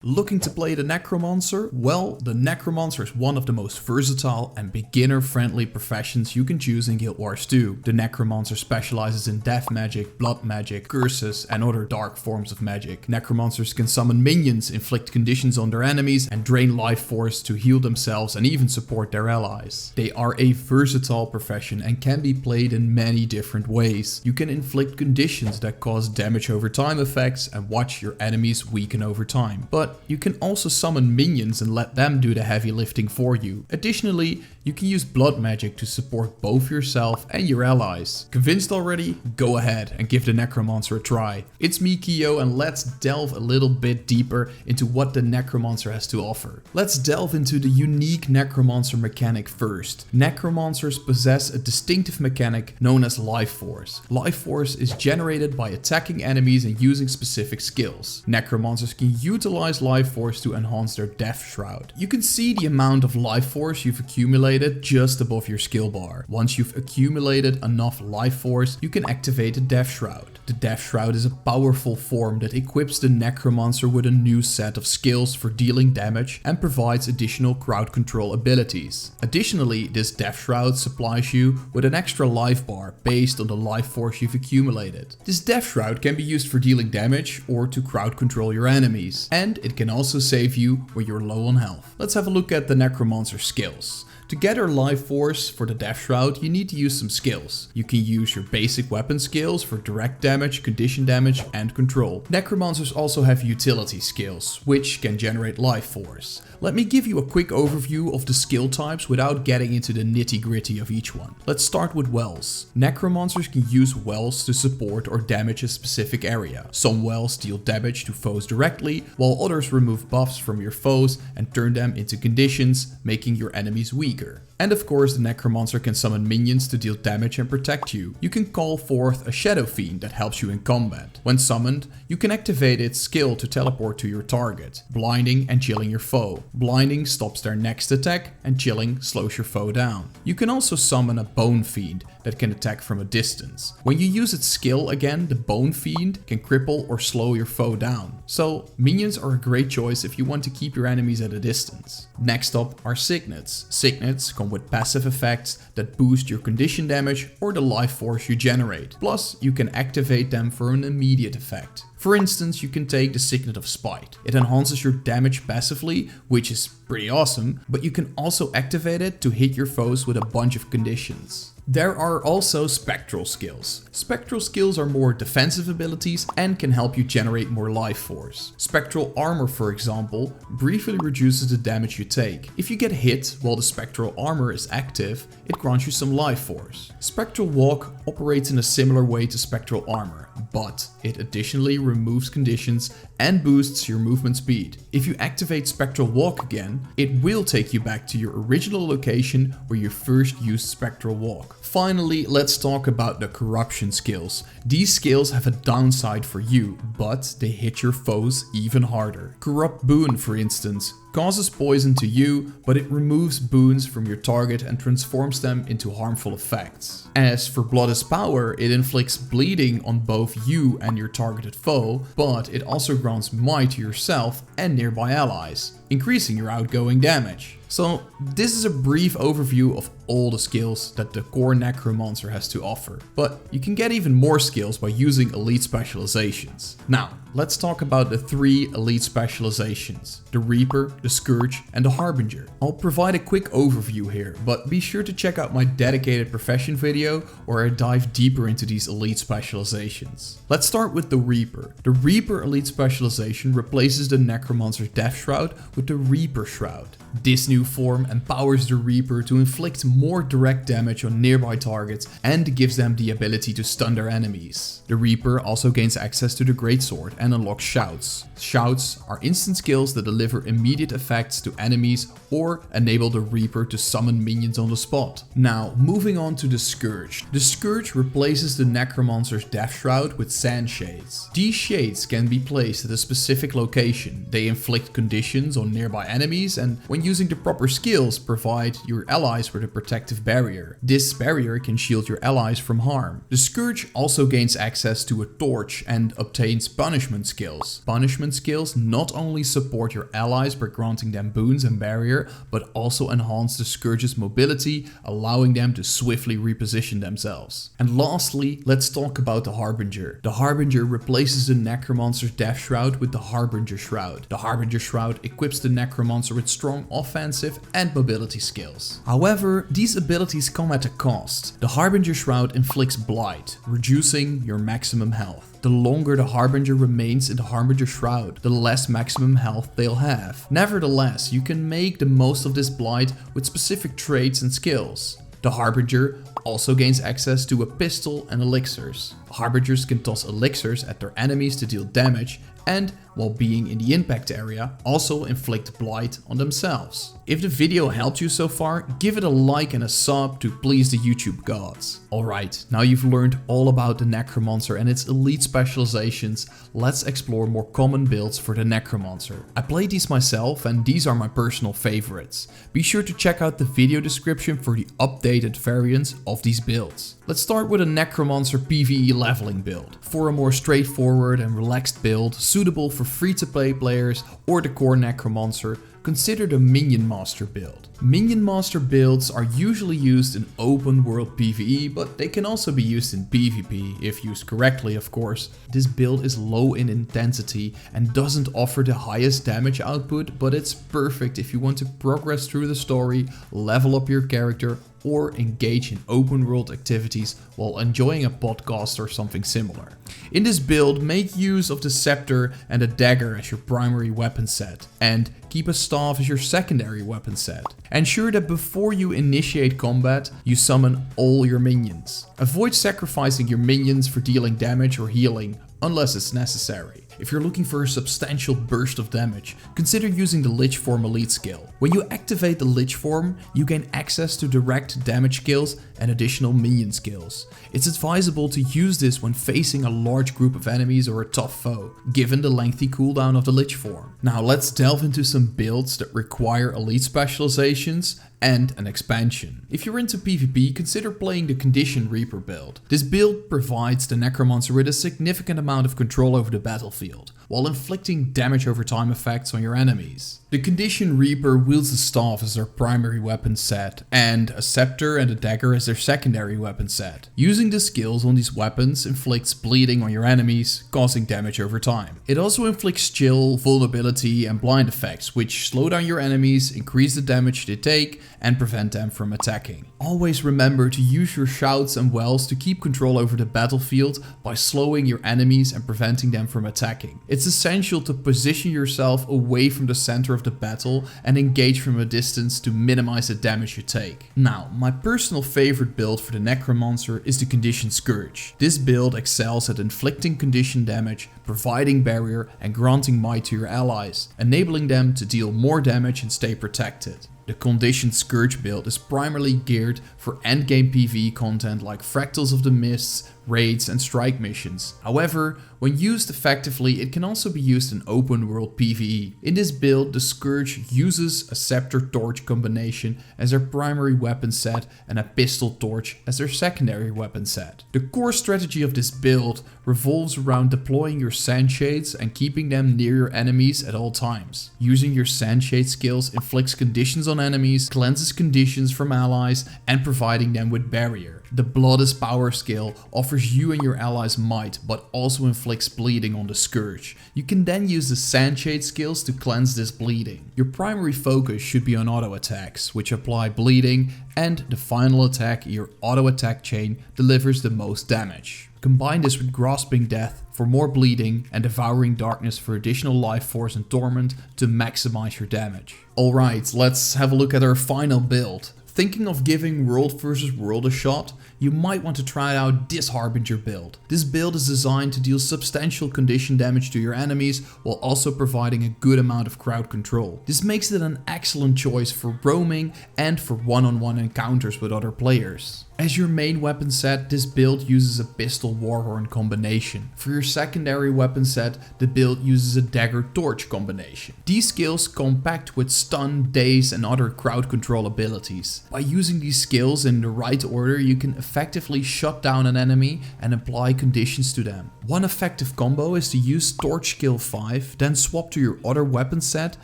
Looking to play the Necromancer? Well, the Necromancer is one of the most versatile and beginner-friendly professions you can choose in Guild Wars 2. The Necromancer specializes in death magic, blood magic, curses, and other dark forms of magic. Necromancers can summon minions, inflict conditions on their enemies, and drain life force to heal themselves and even support their allies. They are a versatile profession and can be played in many different ways. You can inflict conditions that cause damage over time effects and watch your enemies weaken over time. But you can also summon minions and let them do the heavy lifting for you. Additionally, you can use blood magic to support both yourself and your allies. Convinced already? Go ahead and give the Necromancer a try. It's me, Kyo, and let's delve a little bit deeper into what the Necromancer has to offer. Let's delve into the unique Necromancer mechanic first. Necromancers possess a distinctive mechanic known as Life Force. Life Force is generated by attacking enemies and using specific skills. Necromancers can utilize Life Force to enhance their Death Shroud. You can see the amount of Life Force you've accumulated just above your skill bar. Once you've accumulated enough Life Force, you can activate the Death Shroud. The Death Shroud is a powerful form that equips the Necromancer with a new set of skills for dealing damage and provides additional crowd control abilities. Additionally, this Death Shroud supplies you with an extra life bar based on the Life Force you've accumulated. This Death Shroud can be used for dealing damage or to crowd control your enemies, and it can also save you when you're low on health. Let's have a look at the Necromancer skills. To gather Life Force for the Death Shroud, you need to use some skills. You can use your basic weapon skills for direct damage, condition damage, and control. Necromancers also have utility skills, which can generate Life Force. Let me give you a quick overview of the skill types without getting into the nitty-gritty of each one. Let's start with wells. Necromancers can use wells to support or damage a specific area. Some wells deal damage to foes directly, while others remove buffs from your foes and turn them into conditions, making your enemies weaker. And of course, the Necromancer can summon minions to deal damage and protect you. You can call forth a Shadow Fiend that helps you in combat. When summoned, you can activate its skill to teleport to your target, blinding and chilling your foe. Blinding stops their next attack and chilling slows your foe down. You can also summon a Bone Fiend that can attack from a distance. When you use its skill again, the Bone Fiend can cripple or slow your foe down. So minions are a great choice if you want to keep your enemies at a distance. Next up are Signets. Signets come with passive effects that boost your condition damage or the life force you generate. Plus, you can activate them for an immediate effect. For instance, you can take the Signet of Spite. It enhances your damage passively, which is pretty awesome, but you can also activate it to hit your foes with a bunch of conditions. There are also spectral skills. Spectral skills are more defensive abilities and can help you generate more life force. Spectral armor, for example, briefly reduces the damage you take. If you get hit while the spectral armor is active, it grants you some life force. Spectral walk operates in a similar way to spectral armor, but it additionally removes conditions and boosts your movement speed. If you activate spectral walk again, it will take you back to your original location where you first used spectral walk. Finally, let's talk about the corruption skills. These skills have a downside for you, but they hit your foes even harder. Corrupt Boon, for instance, causes poison to you, but it removes boons from your target and transforms them into harmful effects. As for Blood is Power, it inflicts bleeding on both you and your targeted foe, but it also grants might to yourself and nearby allies, increasing your outgoing damage. So this is a brief overview of all the skills that the core Necromancer has to offer, but you can get even more skills by using Elite Specializations. Now, let's talk about the 3 Elite Specializations: the Reaper, the Scourge, and the Harbinger. I'll provide a quick overview here, but be sure to check out my dedicated profession video where I dive deeper into these Elite Specializations. Let's start with the Reaper. The Reaper Elite Specialization replaces the Necromancer's Death Shroud with the Reaper Shroud. This new form empowers the Reaper to inflict more direct damage on nearby targets and gives them the ability to stun their enemies. The Reaper also gains access to the Greatsword and unlocks Shouts. Shouts are instant skills that deliver immediate effects to enemies or enable the Reaper to summon minions on the spot. Now, moving on to the Scourge. The Scourge replaces the Necromancer's Death Shroud with Sand Shades. These shades can be placed at a specific location. They inflict conditions on nearby enemies, and when using the Proper skills provide your allies with a protective barrier. This barrier can shield your allies from harm. The Scourge also gains access to a torch and obtains punishment skills. Punishment skills not only support your allies by granting them boons and barrier, but also enhance the Scourge's mobility, allowing them to swiftly reposition themselves. And lastly, let's talk about the Harbinger. The Harbinger replaces the Necromancer's Death Shroud with the Harbinger Shroud. The Harbinger Shroud equips the Necromancer with strong offensive and mobility skills. However, these abilities come at a cost. The Harbinger Shroud inflicts blight, reducing your maximum health. The longer the Harbinger remains in the Harbinger Shroud, the less maximum health they'll have. Nevertheless, you can make the most of this blight with specific traits and skills. The Harbinger also gains access to a pistol and elixirs. Harbingers can toss elixirs at their enemies to deal damage and, while being in the impact area, also inflict blight on themselves. If the video helped you so far, give it a like and a sub to please the YouTube gods. Alright, now you've learned all about the Necromancer and its elite specializations, let's explore more common builds for the Necromancer. I played these myself and these are my personal favorites. Be sure to check out the video description for the updated variants of these builds. Let's start with a Necromancer PvE leveling build. For a more straightforward and relaxed build, suitable for free-to-play players or the core Necromancer, consider the Minion Master build. Minion Master builds are usually used in open world PvE, but they can also be used in PvP, if used correctly of course. This build is low in intensity and doesn't offer the highest damage output, but it's perfect if you want to progress through the story, level up your character, or engage in open world activities while enjoying a podcast or something similar. In this build, make use of the scepter and a dagger as your primary weapon set, and keep a staff as your secondary weapon set. Ensure that before you initiate combat, you summon all your minions. Avoid sacrificing your minions for dealing damage or healing, unless it's necessary. If you're looking for a substantial burst of damage, consider using the Lich Form Elite skill. When you activate the Lich Form, you gain access to direct damage skills and additional minion skills. It's advisable to use this when facing a large group of enemies or a tough foe, given the lengthy cooldown of the Lich Form. Now let's delve into some builds that require Elite Specializations and an expansion. If you're into PvP, consider playing the Condition Reaper build. This build provides the Necromancer with a significant amount of control over the battlefield, while inflicting damage over time effects on your enemies. The Condition Reaper wields a staff as their primary weapon set, and a scepter and a dagger as their secondary weapon set. Using the skills on these weapons inflicts bleeding on your enemies, causing damage over time. It also inflicts chill, vulnerability, and blind effects, which slow down your enemies, increase the damage they take, and prevent them from attacking. Always remember to use your shouts and wells to keep control over the battlefield by slowing your enemies and preventing them from attacking. It's essential to position yourself away from the center of the battle and engage from a distance to minimize the damage you take. Now, my personal favorite build for the Necromancer is the Condition Scourge. This build excels at inflicting condition damage, providing barrier, and granting might to your allies, enabling them to deal more damage and stay protected. The Condition Scourge build is primarily geared for endgame PvE content like Fractals of the Mists, raids, and strike missions. However, when used effectively, it can also be used in open world PvE. In this build, the Scourge uses a scepter torch combination as their primary weapon set and a pistol torch as their secondary weapon set. The core strategy of this build revolves around deploying your sandshades and keeping them near your enemies at all times. Using your sandshade skills inflicts conditions on enemies, cleanses conditions from allies, and providing them with barrier. The Blood is Power skill offers you and your allies might, but also inflicts bleeding on the Scourge. You can then use the Sandshade skills to cleanse this bleeding. Your primary focus should be on auto attacks, which apply bleeding, and the final attack, your auto attack chain, delivers the most damage. Combine this with Grasping Death for more bleeding and Devouring Darkness for additional life force and torment to maximize your damage. Alright, let's have a look at our final build. Thinking of giving world versus world a shot? You might want to try out this Harbinger build. This build is designed to deal substantial condition damage to your enemies while also providing a good amount of crowd control. This makes it an excellent choice for roaming and for one-on-one encounters with other players. As your main weapon set, this build uses a pistol warhorn combination. For your secondary weapon set, the build uses a dagger torch combination. These skills come packed with stun, daze and other crowd control abilities. By using these skills in the right order, you can effectively shut down an enemy and apply conditions to them. One effective combo is to use torch skill 5, then swap to your other weapon set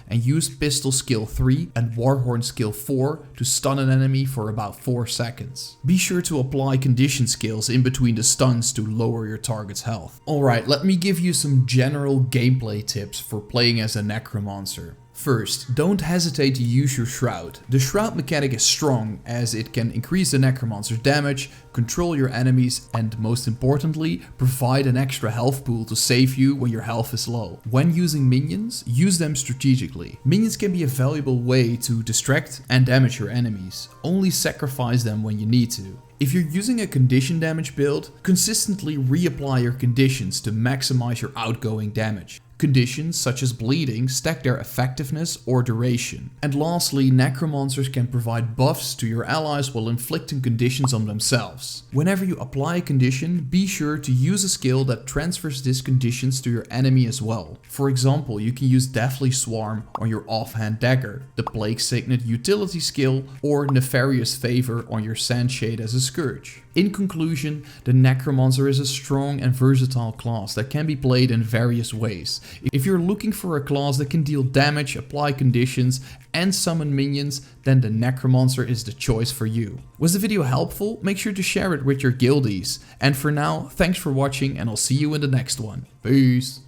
and use pistol skill 3 and warhorn skill 4 to stun an enemy for about 4 seconds. Be sure to apply condition skills in between the stuns to lower your target's health. Alright, let me give you some general gameplay tips for playing as a Necromancer. First, don't hesitate to use your Shroud. The Shroud mechanic is strong as it can increase the Necromancer's damage, control your enemies and most importantly, provide an extra health pool to save you when your health is low. When using minions, use them strategically. Minions can be a valuable way to distract and damage your enemies. Only sacrifice them when you need to. If you're using a condition damage build, consistently reapply your conditions to maximize your outgoing damage. Conditions such as bleeding stack their effectiveness or duration. And lastly, Necromancers can provide buffs to your allies while inflicting conditions on themselves. Whenever you apply a condition, be sure to use a skill that transfers these conditions to your enemy as well. For example, you can use Deathly Swarm on your offhand Dagger, the Plague Signet utility skill, or Nefarious Favor on your Sandshade as a Scourge. In conclusion, the Necromancer is a strong and versatile class that can be played in various ways. If you're looking for a class that can deal damage, apply conditions and summon minions, then the Necromancer is the choice for you. Was the video helpful? Make sure to share it with your guildies. And for now, thanks for watching and I'll see you in the next one. Peace!